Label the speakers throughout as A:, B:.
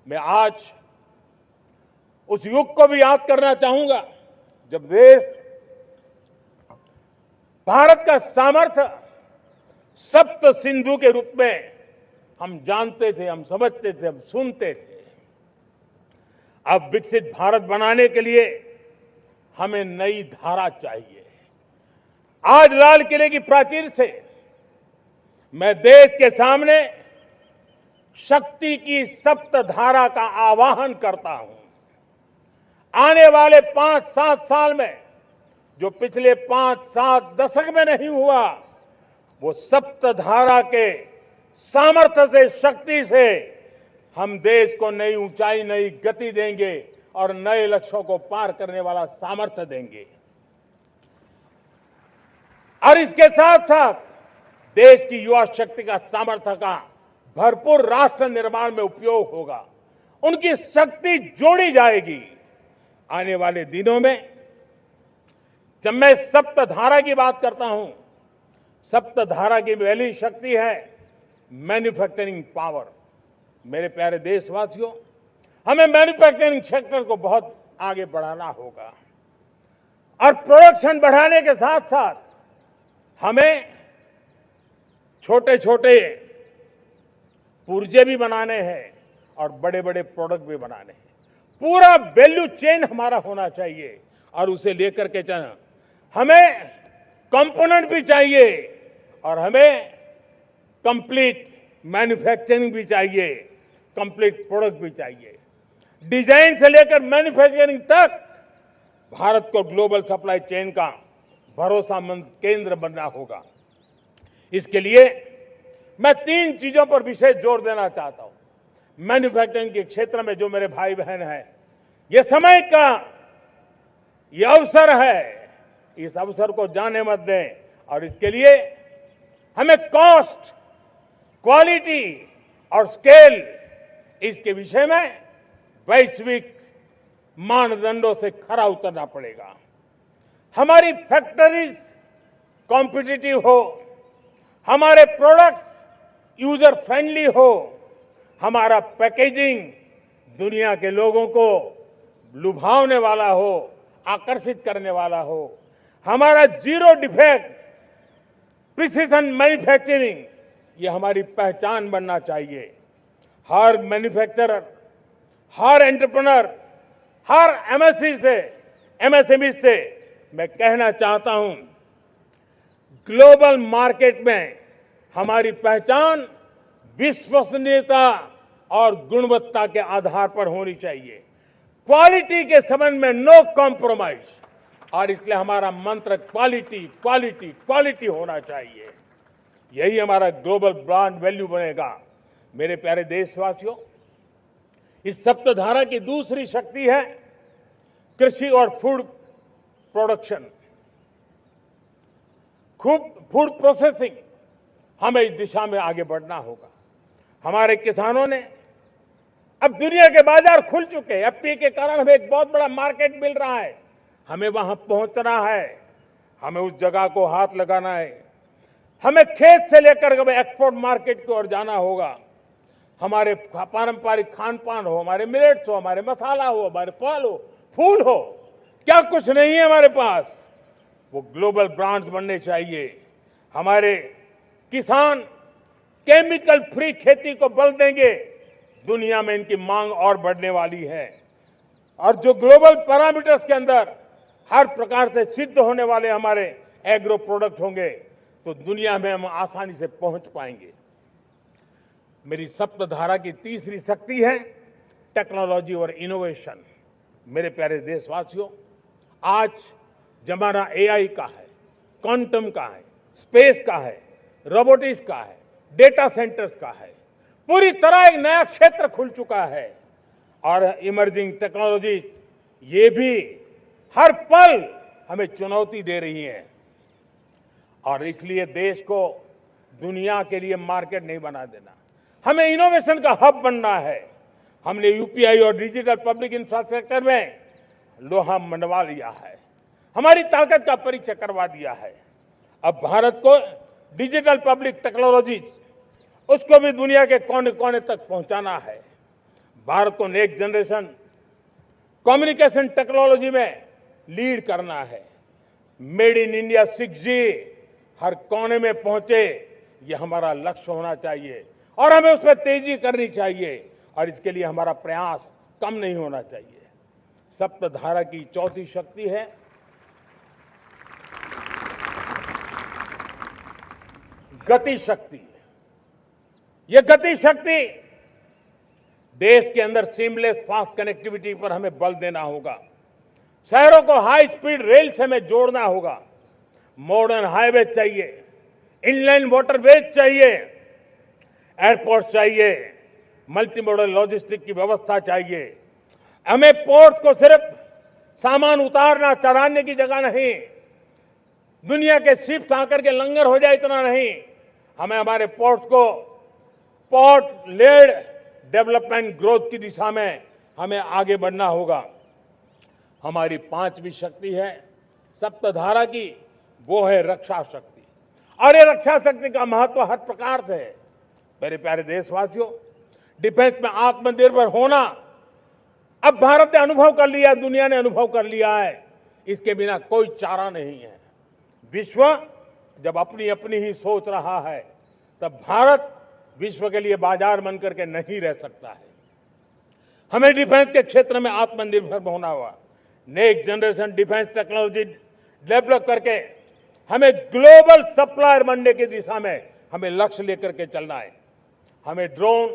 A: मैं आज उस युग को भी याद करना चाहूंगा जब देश भारत का सामर्थ्य सप्त सिंधु के रूप में हम जानते थे, हम समझते थे, हम सुनते थे। अब विकसित भारत बनाने के लिए हमें नई धारा चाहिए। आज लाल किले की प्राचीर से मैं देश के सामने शक्ति की सप्त धारा का आह्वान करता हूं। आने वाले 5-7 साल में जो पिछले 5-7 दशक में नहीं हुआ, वो सप्त धारा के सामर्थ्य से, शक्ति से हम देश को नई ऊंचाई, नई गति देंगे और नए लक्ष्यों को पार करने वाला सामर्थ्य देंगे। और इसके साथ साथ देश की युवा शक्ति का सामर्थ्य का भरपूर राष्ट्र निर्माण में उपयोग होगा। उनकी शक्ति जोड़ी जाएगी। आने वाले दिनों में जब मैं सप्तधारा की बात करता हूं, सप्तधारा की पहली शक्ति है मैन्युफैक्चरिंग पावर। मेरे प्यारे देशवासियों, हमें मैन्युफैक्चरिंग सेक्टर को बहुत आगे बढ़ाना होगा और प्रोडक्शन बढ़ाने के साथ साथ हमें छोटे छोटे पुर्जे भी बनाने हैं और बड़े बड़े प्रोडक्ट भी बनाने हैं। पूरा वैल्यू चेन हमारा होना चाहिए और उसे लेकर के चलना। हमें कंपोनेंट भी चाहिए और हमें कंप्लीट मैन्युफैक्चरिंग भी चाहिए, कंप्लीट प्रोडक्ट भी चाहिए। डिजाइन से लेकर मैन्युफैक्चरिंग तक भारत को ग्लोबल सप्लाई चेन का भरोसामंद केंद्र बनना होगा। इसके लिए मैं 3 चीजों पर विशेष जोर देना चाहता हूं। मैन्युफैक्चरिंग के क्षेत्र में जो मेरे भाई बहन हैं, ये समय का ये अवसर है, इस अवसर को जाने मत दें। और इसके लिए हमें कॉस्ट, क्वालिटी और स्केल, इसके विषय में वैश्विक मानदंडों से खरा उतरना पड़ेगा। हमारी फैक्ट्रीज कॉम्पिटिटिव हो, हमारे प्रोडक्ट्स यूजर फ्रेंडली हो, हमारा पैकेजिंग दुनिया के लोगों को लुभावने वाला हो, आकर्षित करने वाला हो, हमारा जीरो डिफेक्ट प्रिसिजन मैन्युफैक्चरिंग, ये हमारी पहचान बनना चाहिए। हर मैन्युफैक्चरर, हर एंटरप्रेन्योर, हर एमएसएमई से मैं कहना चाहता हूं, ग्लोबल मार्केट में हमारी पहचान विश्वसनीयता और गुणवत्ता के आधार पर होनी चाहिए। क्वालिटी के संबंध में नो कॉम्प्रोमाइज, और इसलिए हमारा मंत्र क्वालिटी, क्वालिटी, क्वालिटी होना चाहिए। यही हमारा ग्लोबल ब्रांड वैल्यू बनेगा। मेरे प्यारे देशवासियों, इस सप्तधारा की दूसरी शक्ति है कृषि और फूड प्रोडक्शन, फूड प्रोसेसिंग। हमें इस दिशा में आगे बढ़ना होगा। हमारे किसानों ने, अब दुनिया के बाजार खुल चुके हैं, एफपीए के कारण हमें एक बहुत बड़ा मार्केट मिल रहा है। हमें वहां पहुंचना है, हमें उस जगह को हाथ लगाना है। हमें खेत से लेकर एक्सपोर्ट मार्केट की ओर जाना होगा। हमारे पारंपरिक खान पान हो, हमारे मिलेट्स हो, हमारे मसाला हो, हमारे फल हो, फूल हो, क्या कुछ नहीं है हमारे पास, वो ग्लोबल ब्रांड्स बनने चाहिए। हमारे किसान केमिकल फ्री खेती को बल देंगे, दुनिया में इनकी मांग और बढ़ने वाली है। और जो ग्लोबल पैरामीटर्स के अंदर हर प्रकार से सिद्ध होने वाले हमारे एग्रो प्रोडक्ट होंगे, तो दुनिया में हम आसानी से पहुंच पाएंगे। मेरी सप्तधारा की तीसरी शक्ति है टेक्नोलॉजी और इनोवेशन। मेरे प्यारे देशवासियों, आज जमाना एआई का है, क्वांटम का है, स्पेस का है, रोबोटिक्स का है, डेटा सेंटर्स का है। पूरी तरह एक नया क्षेत्र खुल चुका है और इमर्जिंग टेक्नोलॉजी ये भी हर पल हमें चुनौती दे रही है। और इसलिए देश को दुनिया के लिए मार्केट नहीं बना देना, हमें इनोवेशन का हब बनना है। हमने यूपीआई और डिजिटल पब्लिक इंफ्रास्ट्रक्चर में लोहा मनवा लिया है, हमारी ताकत का परिचय करवा दिया है। अब भारत को डिजिटल पब्लिक टेक्नोलॉजी उसको भी दुनिया के कोने कोने तक पहुंचाना है। भारत को नेक्स्ट जनरेशन कम्युनिकेशन टेक्नोलॉजी में लीड करना है। मेड इन इंडिया 6G हर कोने में पहुंचे, ये हमारा लक्ष्य होना चाहिए और हमें उसमें तेजी करनी चाहिए और इसके लिए हमारा प्रयास कम नहीं होना चाहिए। सप्तधारा की चौथी शक्ति है गति शक्ति। ये गति शक्ति देश के अंदर सीमलेस फास्ट कनेक्टिविटी पर हमें बल देना होगा। शहरों को हाई स्पीड रेल से हमें जोड़ना होगा। मॉडर्न हाईवे चाहिए, इनलाइन वाटरवेज चाहिए, एयरपोर्ट चाहिए, मल्टी मॉडल लॉजिस्टिक की व्यवस्था चाहिए। हमें पोर्ट्स को सिर्फ सामान उतारना चढ़ाने की जगह नहीं, दुनिया के शिप्स आकर के लंगर हो जाए इतना नहीं, हमें हमारे पोर्ट्स को पोर्ट लेड डेवलपमेंट ग्रोथ की दिशा में हमें आगे बढ़ना होगा। हमारी पांचवी शक्ति है सप्तधारा की, वो है रक्षा शक्ति। और ये रक्षा शक्ति का महत्व हर प्रकार से है। मेरे प्यारे देशवासियों, डिफेंस में आत्मनिर्भर होना अब भारत ने अनुभव कर लिया, दुनिया ने अनुभव कर लिया है, इसके बिना कोई चारा नहीं है। विश्व जब अपनी अपनी ही सोच रहा है, तब भारत विश्व के लिए बाजार बन करके नहीं रह सकता है। हमें डिफेंस के क्षेत्र में आत्मनिर्भर होना होगा। Next generation defence technology develop करके हमें ग्लोबल सप्लायर बनने की दिशा में हमें लक्ष्य लेकर के चलना है। हमें ड्रोन,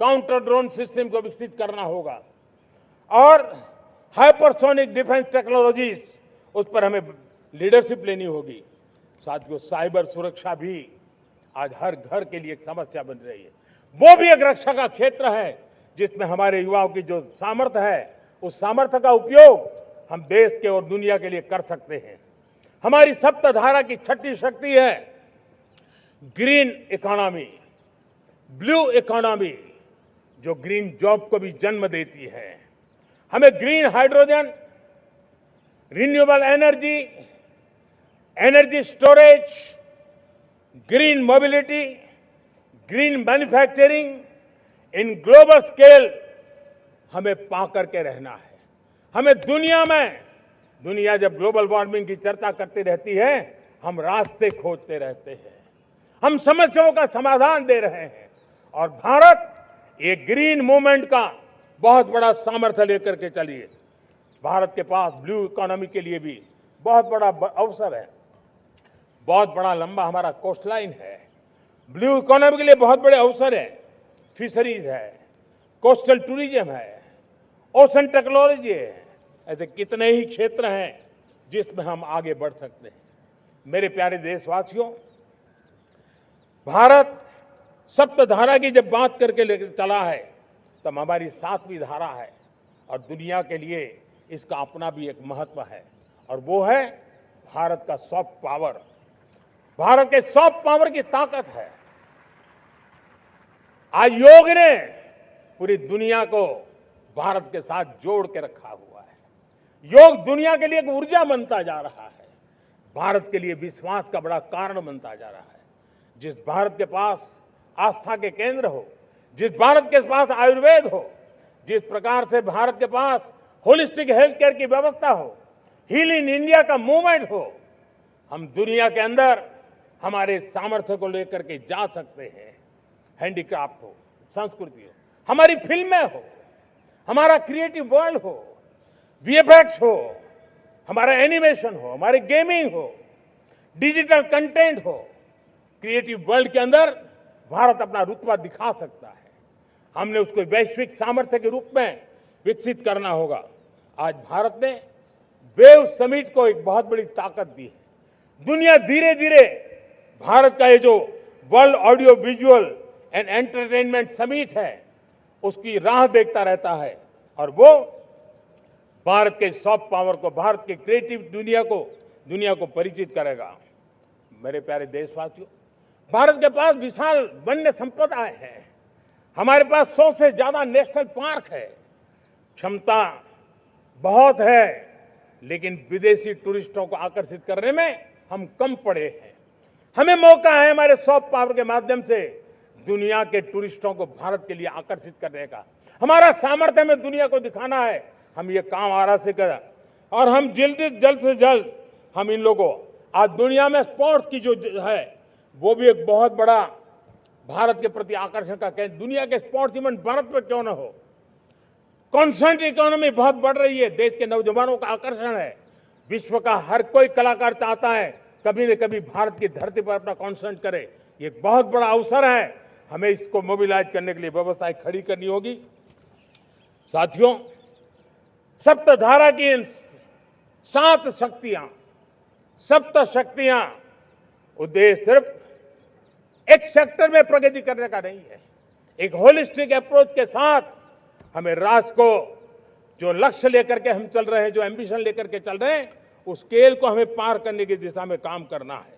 A: काउंटर ड्रोन सिस्टम को विकसित करना होगा और हाइपरसोनिक डिफेंस टेक्नोलॉजीज, उस पर हमें लीडरशिप लेनी होगी। साथियों, साइबर सुरक्षा भी आज हर घर के लिए एक समस्या बन रही है। वो भी एक रक्षा का क्षेत्र है जिसमें हमारे युवाओं की जो सामर्थ्य है, उस सामर्थ्य का उपयोग हम देश के और दुनिया के लिए कर सकते हैं। हमारी सप्तधारा की छठी शक्ति है ग्रीन इकोनॉमी, ब्लू इकोनॉमी, जो ग्रीन जॉब को भी जन्म देती है। हमें green hydrogen, renewable energy, energy storage, green mobility, green manufacturing in global scale हमें पा करके रहना है। हमें दुनिया जब ग्लोबल वार्मिंग की चर्चा करती रहती है, हम रास्ते खोजते रहते हैं, हम समस्याओं का समाधान दे रहे हैं और भारत ये ग्रीन मूवमेंट का बहुत बड़ा सामर्थ्य लेकर के चलिए। भारत के पास ब्लू इकोनॉमी के लिए भी बहुत बड़ा अवसर है। बहुत बड़ा लंबा हमारा कोस्ट लाइन है। ब्लू इकोनॉमी के लिए बहुत बड़े अवसर है। फिशरीज है, कोस्टल टूरिज्म है, ओशन टेक्नोलॉजी है। ऐसे कितने ही क्षेत्र हैं जिसमें हम आगे बढ़ सकते हैं। मेरे प्यारे देशवासियों, भारत सप्तधारा की जब बात करके लेकर चला है, तब हमारी सातवीं धारा है और दुनिया के लिए इसका अपना भी एक महत्व है और वो है भारत का सॉफ्ट पावर। भारत के सॉफ्ट पावर की ताकत है। आज योग ने पूरी दुनिया को भारत के साथ जोड़ के रखा हुआ है। योग दुनिया के लिए एक ऊर्जा बनता जा रहा है, भारत के लिए विश्वास का बड़ा कारण बनता जा रहा है। जिस भारत के पास आस्था के केंद्र हो, जिस भारत के पास आयुर्वेद हो, जिस प्रकार से भारत के पास होलिस्टिक हेल्थ केयर की व्यवस्था हो, हील इन इंडिया का मूवमेंट हो, हम दुनिया के अंदर हमारे सामर्थ्य को लेकर के जा सकते हैं। हैंडीक्राफ्ट हो, संस्कृति हो, हमारी फिल्में हो, हमारा क्रिएटिव वर्ल्ड हो, वीएफएक्स हो, हमारा एनिमेशन हो, हमारे गेमिंग हो, डिजिटल कंटेंट हो, क्रिएटिव वर्ल्ड के अंदर भारत अपना रुतबा दिखा सकता है। हमने उसको वैश्विक सामर्थ्य के रूप में विकसित करना होगा। आज भारत ने वेव समिट को एक बहुत बड़ी ताकत दी है। दुनिया धीरे धीरे भारत का ये जो world audio visual and entertainment summit है, उसकी राह देखता रहता है और वो भारत के सॉफ्ट पावर को, भारत के क्रिएटिव दुनिया को परिचित करेगा। मेरे प्यारे देशवासियों, भारत के पास विशाल वन्य संपदा है। हमारे पास 100 से ज्यादा नेशनल पार्क है। क्षमता बहुत है, लेकिन विदेशी टूरिस्टों को आकर्षित करने में हम कम पड़े हैं। हमें मौका है हमारे सॉफ्ट पावर के माध्यम से दुनिया के टूरिस्टों को भारत के लिए आकर्षित करने का। हमारा सामर्थ्य हमें दुनिया को दिखाना है। हम ये काम आरा से करें और हम जल्द से जल्द हम इन लोगों आज दुनिया में स्पोर्ट्स की जो है वो भी एक बहुत बड़ा भारत के प्रति आकर्षण का केंद्र। दुनिया के स्पोर्ट्स इवेंट भारत में क्यों ना हो। कॉन्स्टेंट इकोनॉमी बहुत बढ़ रही है, देश के नौजवानों का आकर्षण है। विश्व का हर कोई कलाकार चाहता है कभी न कभी भारत की धरती पर अपना कॉन्सर्ट करे। ये एक बहुत बड़ा अवसर है, हमें इसको मोबिलाइज करने के लिए व्यवस्थाएं खड़ी करनी होगी। साथियों, सप्तधारा की इन 7 शक्तियां उद्देश्य सिर्फ एक सेक्टर में प्रगति करने का नहीं है। एक होलिस्टिक अप्रोच के साथ हमें राष्ट्र को जो लक्ष्य लेकर के हम चल रहे हैं, जो एम्बिशन लेकर के चल रहे हैं, उस स्केल को हमें पार करने की दिशा में काम करना है।